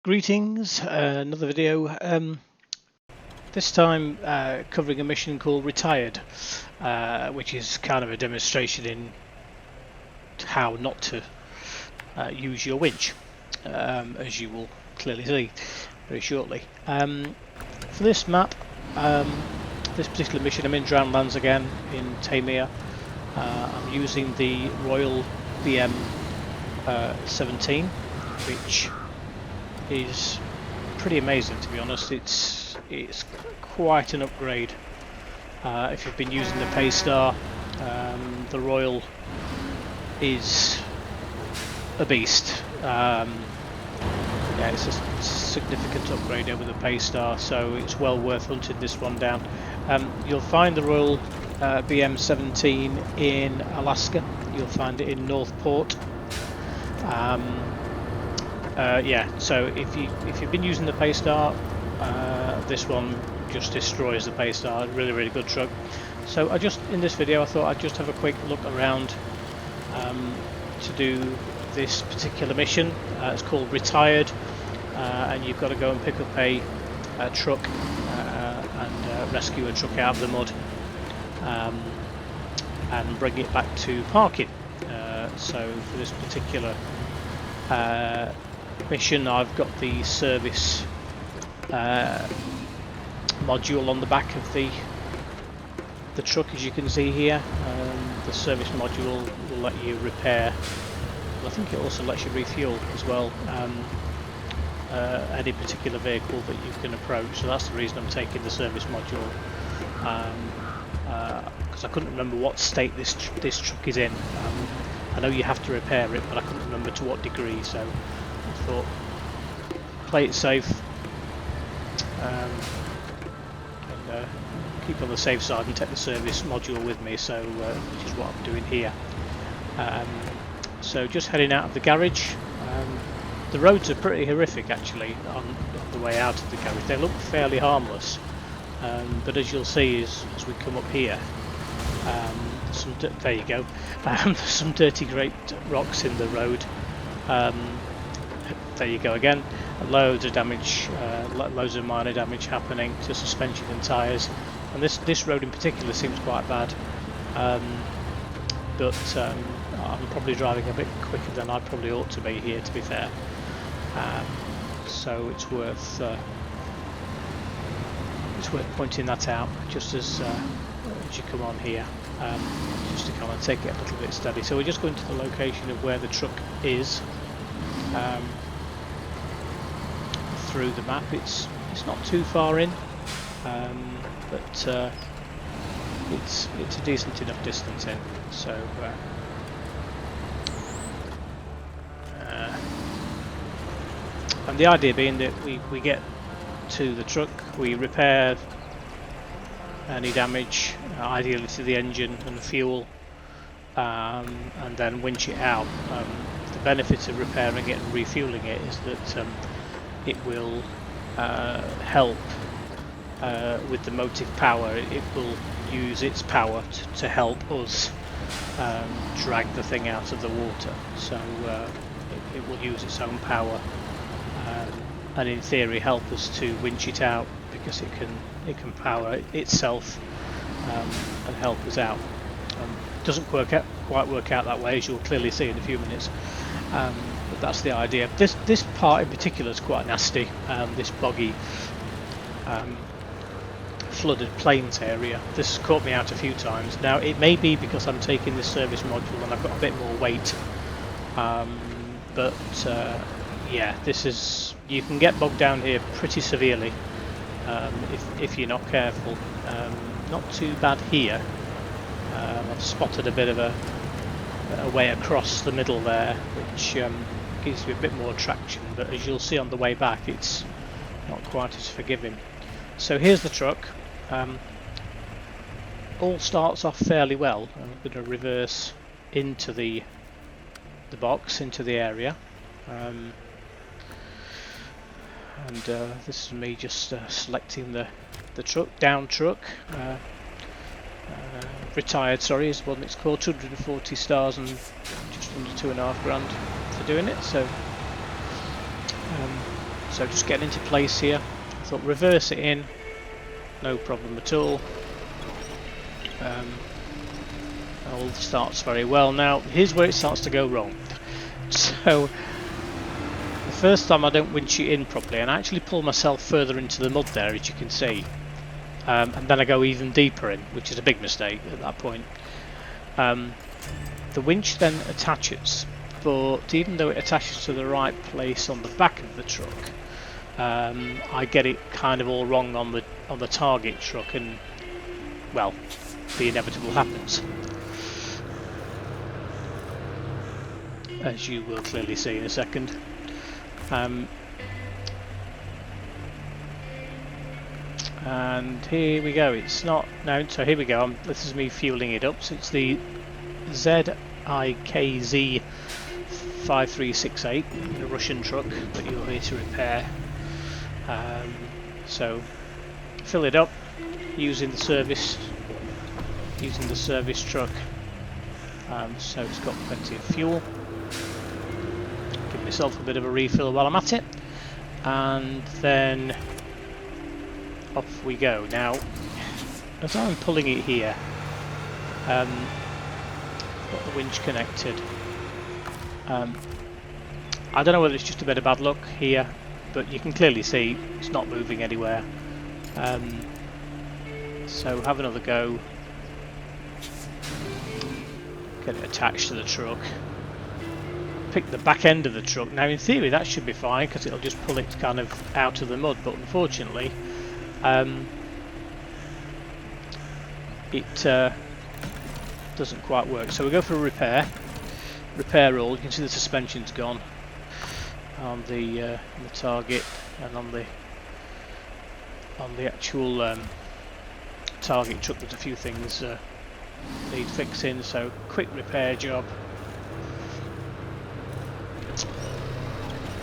Greetings, another video, this time covering a mission called Retired, which is kind of a demonstration in how not to use your winch, as you will clearly see very shortly. For this map, this particular mission, I'm in Drownlands again in Tamir. I'm using the Royal BM17, which is pretty amazing, to be honest. It's quite an upgrade. If you've been using the Paystar, the Royal is a beast. Yeah, it's a significant upgrade over the Paystar, so it's well worth hunting this one down. You'll find the Royal BM17 in Alaska. You'll find it in Northport. Yeah, so if you've been using the Paystar, this one just destroys the Paystar. Really good truck. So in this video I thought I'd just have a quick look around to do this particular mission. It's called Retired, and you've got to go and pick up a truck and rescue a truck out of the mud and bring it back to parking. So for this particular mission, I've got the service module on the back of the truck, as you can see here. The service module will let you repair, I think it also lets you refuel as well, any particular vehicle that you can approach. So that's the reason I'm taking the service module, because I couldn't remember what state this truck is in. I know you have to repair it, but I couldn't remember to what degree, so I thought play it safe and keep on the safe side and take the service module with me, so which is what I'm doing here. So just heading out of the garage. The roads are pretty horrific actually on the way out of the garage. They look fairly harmless, but as you'll see as we come up here, there you go. There's some dirty great rocks in the road. There you go again. Loads of damage, loads of minor damage happening to suspension and tyres. And this road in particular seems quite bad. But I'm probably driving a bit quicker than I probably ought to be here, to be fair. So it's worth pointing that out just as you come on here, just to kind of take it a little bit steady. So we're just going to the location of where the truck is. Through the map, it's not too far in, but it's a decent enough distance in. So and the idea being that we get to the truck, we repair any damage, ideally to the engine and the fuel, and then winch it out. The benefit of repairing it and refueling it is that it will help with the motive power. It will use its power to help us drag the thing out of the water. So it will use its own power, and in theory help us to winch it out, because it can power itself and help us out. Doesn't quite work out that way, as you'll clearly see in a few minutes. But that's the idea. This part in particular is quite nasty. This boggy, flooded plains area. This has caught me out a few times. Now it may be because I'm taking this service module and I've got a bit more weight, but yeah, you can get bogged down here pretty severely if you're not careful. Not too bad here. I've spotted a bit of a way across the middle there, which gives you a bit more traction, but as you'll see on the way back, it's not quite as forgiving. So here's the truck. All starts off fairly well. I'm going to reverse into the box, into the area, and this is me just selecting the truck, down truck. Retired, sorry, is what it's called. 240 stars and just under £2.5 grand for doing it. So So just getting into place here. I thought reverse it in, no problem at all. All starts very well. Now here's where it starts to go wrong. So the first time I don't winch it in properly, and I actually pull myself further into the mud there, as you can see, and then I go even deeper in, which is a big mistake at that point. The winch then attaches, but even though it attaches to the right place on the back of the truck, I get it kind of all wrong on the target truck, and well, the inevitable happens, as you will clearly see in a second. And here we go. It's not no. So here we go. This is me fueling it up. So it's the ZIKZ 5368, a Russian truck that you're here to repair. So fill it up using the service truck. So it's got plenty of fuel. Give myself a bit of a refill while I'm at it, and then off we go. Now, as I'm pulling it here, got the winch connected. I don't know whether it's just a bit of bad luck here, but you can clearly see it's not moving anywhere. So have another go. Get it attached to the truck. Pick the back end of the truck. Now in theory that should be fine because it'll just pull it kind of out of the mud, but unfortunately it doesn't quite work. So we go for a repair all. You can see the suspension's gone on the target, and on the actual target truck there's a few things need fixing, so quick repair job.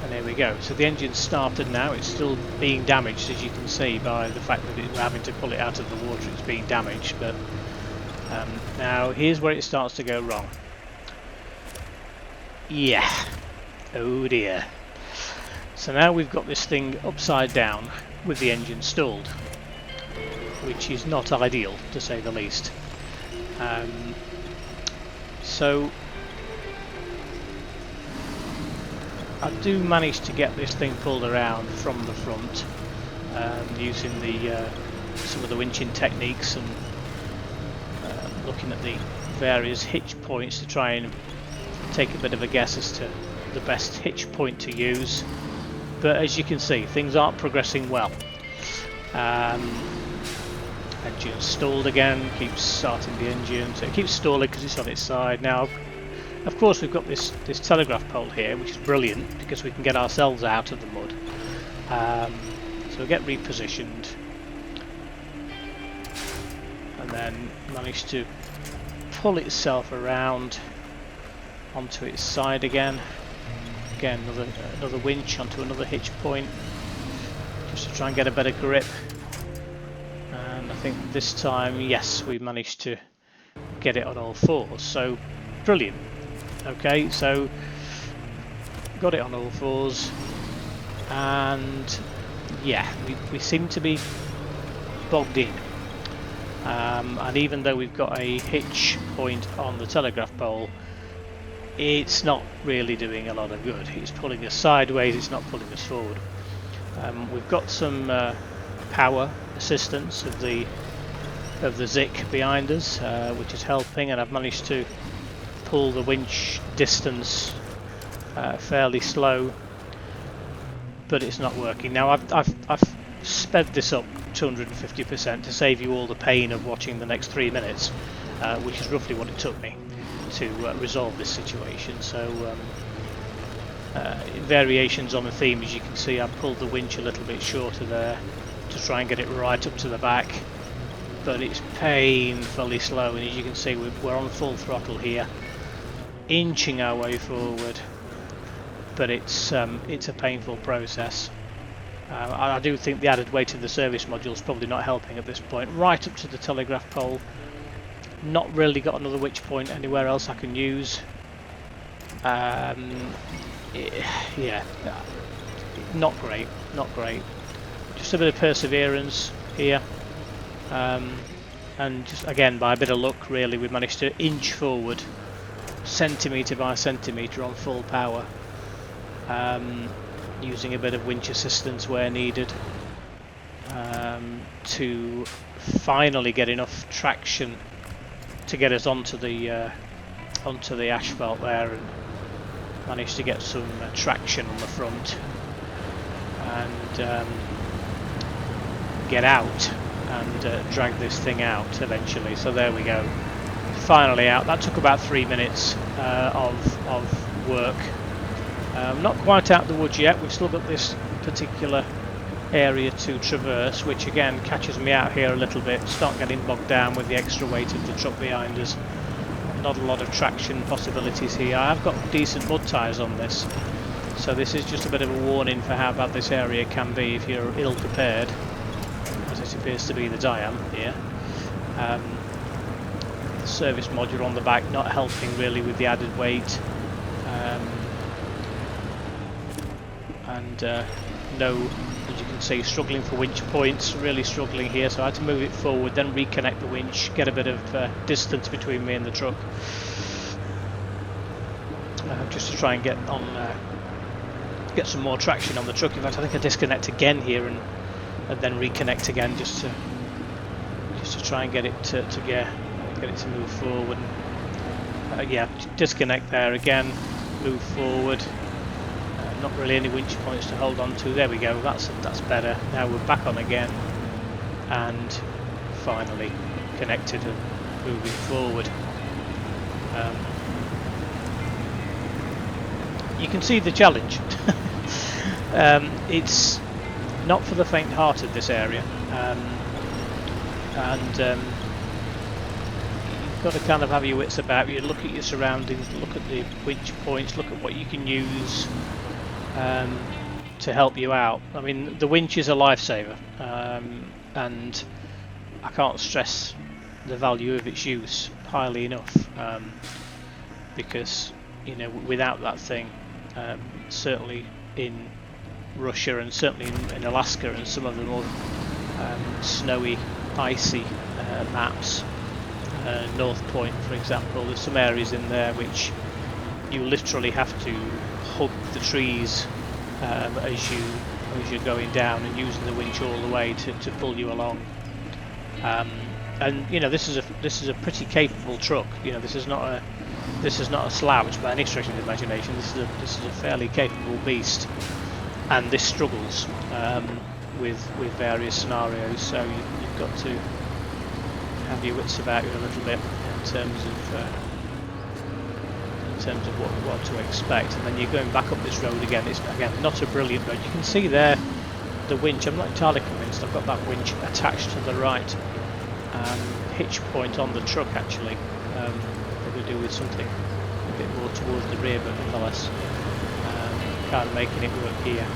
And there we go. So the engine's started now. It's still being damaged, as you can see by the fact that we're having to pull it out of the water. It's being damaged, but now here's where it starts to go wrong. Yeah. Oh dear. So now we've got this thing upside down with the engine stalled, which is not ideal, to say the least. So I do manage to get this thing pulled around from the front using some of the winching techniques and looking at the various hitch points to try and take a bit of a guess as to the best hitch point to use. But as you can see, things aren't progressing well. Engine stalled again, keeps starting the engine, so it keeps stalling because it's on its side. Now of course we've got this telegraph pole here, which is brilliant because we can get ourselves out of the mud. So we get repositioned and then manage to pull itself around onto its side again. Again, another winch onto another hitch point just to try and get a better grip. And I think this time, yes, we managed to get it on all fours. So brilliant. Okay, so got it on all fours, and yeah, we seem to be bogged in. And even though we've got a hitch point on the telegraph pole, it's not really doing a lot of good. It's pulling us sideways, it's not pulling us forward. We've got some power assistance of the Zik behind us, which is helping, and I've managed to pull the winch distance fairly slow, but it's not working. Now I've sped this up 250% to save you all the pain of watching the next 3 minutes, which is roughly what it took me to resolve this situation. So variations on the theme, as you can see, I've pulled the winch a little bit shorter there to try and get it right up to the back, but it's painfully slow, and as you can see we're on full throttle here, inching our way forward, but it's a painful process. I do think the added weight of the service module is probably not helping at this point. Right up to the telegraph pole, not really got another winch point anywhere else I can use. Yeah, not great, not great. Just a bit of perseverance here, and just again by a bit of luck really we managed to inch forward centimetre by centimetre on full power, using a bit of winch assistance where needed, to finally get enough traction to get us onto the asphalt there, and managed to get some traction on the front and get out and drag this thing out eventually. So there we go, finally out. That took about 3 minutes of work. Not quite out the woods yet, we've still got this particular area to traverse, which again catches me out here a little bit. Start getting bogged down with the extra weight of the truck behind us. Not a lot of traction possibilities here. I've got decent mud tyres on this, so this is just a bit of a warning for how bad this area can be if you're ill prepared, as it appears to be that I am here. The service module on the back not helping really with the added weight, and no, as you can see, struggling for winch points, really struggling here, so I had to move it forward, then reconnect the winch, get a bit of distance between me and the truck, just to try and get on, get some more traction on the truck. In fact, I think I disconnect again here and then reconnect again, just to try and get it to get it to move forward. Yeah, disconnect there again, move forward. Not really any winch points to hold on to. There we go, that's better. Now we're back on again and finally connected and moving forward. You can see the challenge. It's not for the faint-hearted, this area, and you've got to kind of have your wits about you, look at your surroundings, look at the winch points, look at what you can use to help you out. I mean, the winch is a lifesaver, and I can't stress the value of its use highly enough, because, you know, without that thing, certainly in Russia and certainly in Alaska and some of the more snowy, icy maps, North Point for example, there's some areas in there which you literally have to hug the trees as you're going down and using the winch all the way to pull you along. And you know, this is a pretty capable truck. You know, this is not a slouch by any stretch of the imagination. This is a fairly capable beast, and this struggles with various scenarios. So you've got to have your wits about you a little bit in terms of what to expect. And then you're going back up this road again. It's again not a brilliant road. You can see there the winch. I'm not entirely convinced I've got that winch attached to the right hitch point on the truck actually. Probably do with something a bit more towards the rear, but nonetheless kind of making it work here.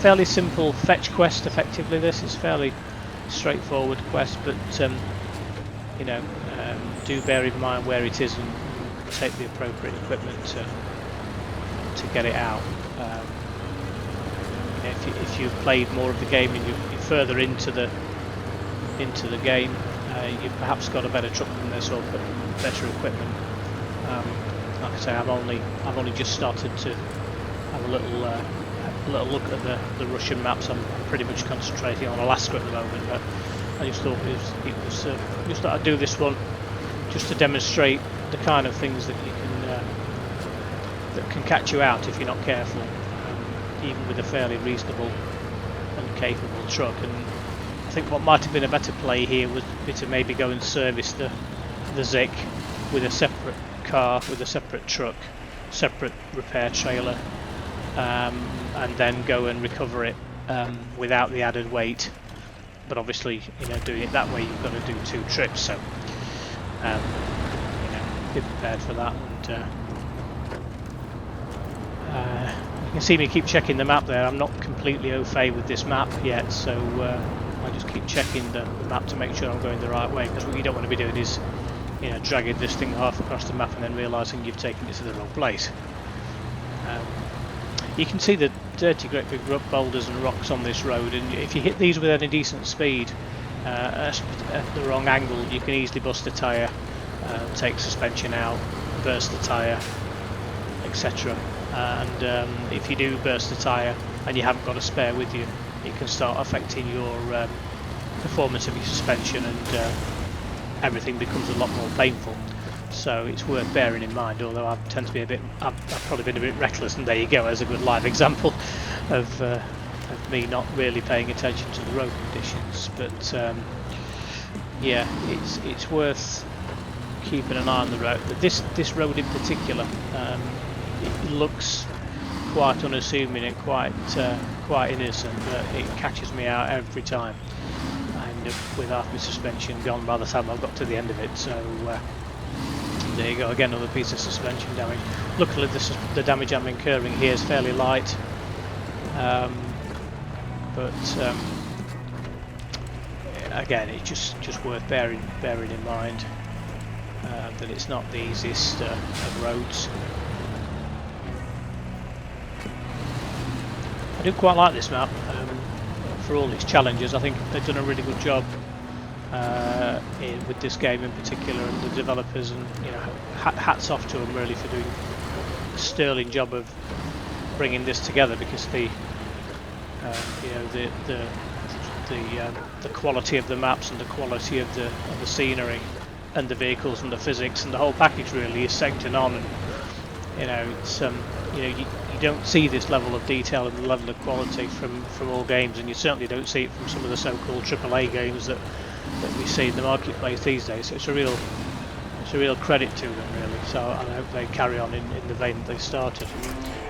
Fairly simple fetch quest effectively. This is fairly straightforward quest, but you know, do bear in mind where it is and take the appropriate equipment to get it out. If you've played more of the game and you're further into the game, you've perhaps got a better truck than this or better equipment. Like I say, I've only just started to have a little look at the Russian maps. I'm pretty much concentrating on Alaska at the moment, but I just thought just thought I'd do this one just to demonstrate the kind of things that you can that can catch you out if you're not careful, even with a fairly reasonable and capable truck. And I think what might have been a better play here would be to maybe go and service the Zik with a separate car, with a separate truck, separate repair trailer, and then go and recover it without the added weight. But obviously, you know, doing it that way, you've got to do 2 trips. So, you know, be prepared for that. And you can see me keep checking the map there. I'm not completely au fait with this map yet, so I just keep checking the map to make sure I'm going the right way. Because what you don't want to be doing is, you know, dragging this thing half across the map and then realising you've taken it to the wrong place. You can see the dirty great big boulders and rocks on this road, and if you hit these with any decent speed at the wrong angle, you can easily bust a tyre, take suspension out, burst the tyre, etc. And if you do burst the tyre and you haven't got a spare with you, it can start affecting your performance of your suspension, and everything becomes a lot more painful. So it's worth bearing in mind, although I tend to be I've probably been a bit reckless, and there you go, as a good live example of me not really paying attention to the road conditions. But yeah, it's worth keeping an eye on the road. This road in particular, it looks quite unassuming and quite innocent, but it catches me out every time. I end up with half my suspension gone by the time I've got to the end of it. So there you go, again another piece of suspension damage. Luckily the damage I'm incurring here is fairly light, but again, it's just worth bearing in mind that it's not the easiest of roads. I do quite like this map for all its challenges. I think they've done a really good job with this game in particular, and the developers, and hats off to them really for doing a sterling job of bringing this together, because the quality of the maps and the quality of the scenery and the vehicles and the physics and the whole package really is second to none. And it's you don't see this level of detail and the level of quality from all games, and you certainly don't see it from some of the so-called AAA games that we see in the marketplace these days. So it's a real credit to them really. So I hope they carry on in the vein that they started.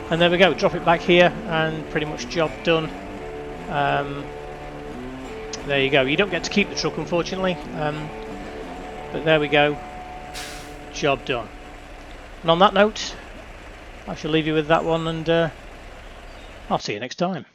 And there we go, drop it back here, and pretty much job done. There you go. You don't get to keep the truck, unfortunately, but there we go, job done. And on that note, I shall leave you with that one, and I'll see you next time.